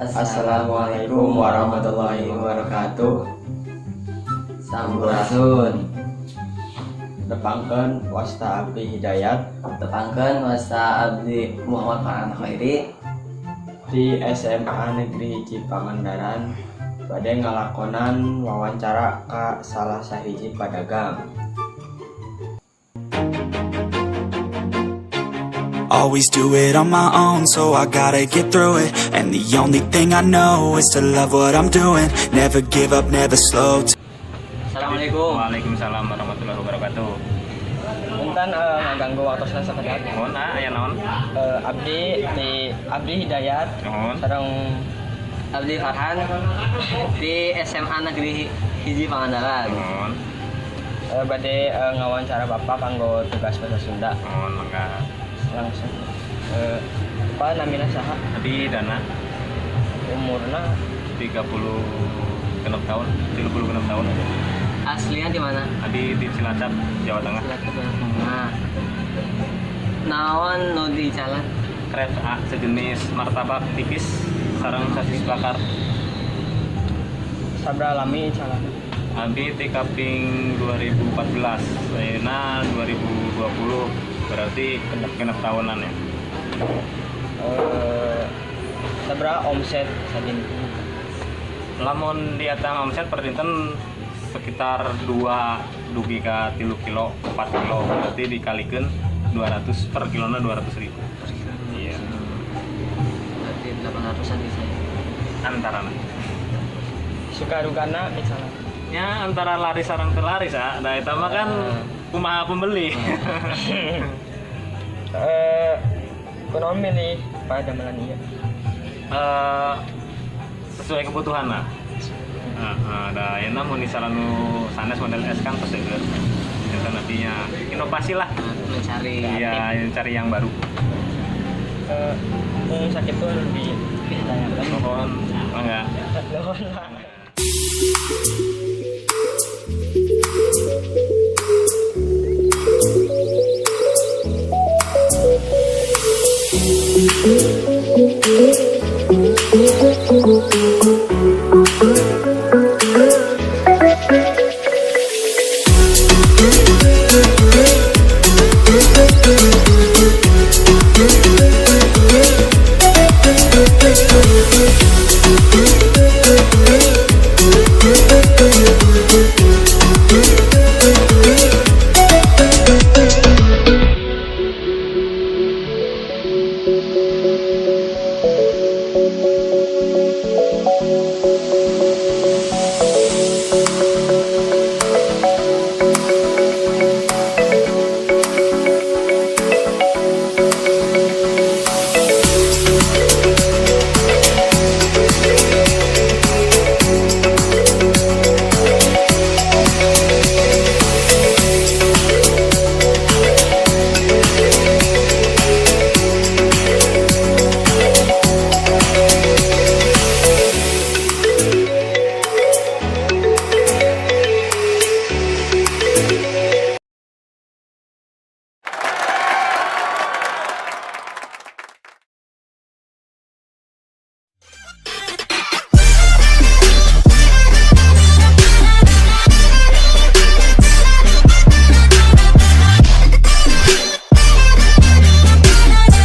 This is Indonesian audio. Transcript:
Assalamualaikum warahmatullahi wabarakatuh. Sampurasun. Tepangkeun wasta abdi Hidayat Tepangkeun wasta abdi Muhammad Farhan Khairi di SMA Negeri Cipangandaran bade ngalakonan wawancara ka salah sahiji padagang. Always do it on my own, so I gotta get through it. And the only thing I know is to love what I'm doing. Never give up, never slow. Assalamualaikum. Waalaikumsalam warahmatullahi wabarakatuh. Punten ngaganggu waktosna sakedap. Nuhun, aya naon? Abdi Hidayat Nuhun. sareng Abdi Farhan di SMA Negeri Hiji Pangandaran. Nuhun. bade ngawancara Bapak kanggo tugas bahasa Sunda. Nuhun mangga. Langsung apa namina saha? Abdi Dana Umurna 36 tahun, 36 tahun. Aslinya di mana? Abdi di Cilacap, Jawa Tengah. Nah, naon nu di jalan? Krep A sejenis martabak tipis sareng sasis bakar. Sabra lami calana. Abdi ti kaping 2014, ayeuna 2020 berarti genep tahunan ya. Sabra omset sadin. Lamun di atang omset per dinten sekitar 2 dugi ka 3 kilo 4 kilo berarti dikalikan 200 per kilona 200.000. Iya. Berarti 800-an di saya. Antara Suka dugana misalnya. ya antara laris sareng teu laris ah. Da eta mah kan kumaha pembeli. Kunaon milih pada damelan ieu? Sesuai kebutuhan lah. Ada ayeuna mun misalnya nu sanes model S kan pasti seueur. Eta nantinya inovasi lah. Mencari Iya, cari yang baru. Sakit tuh lebih ditanyakan. Mohon enggak. Nuhun lah. Thank you.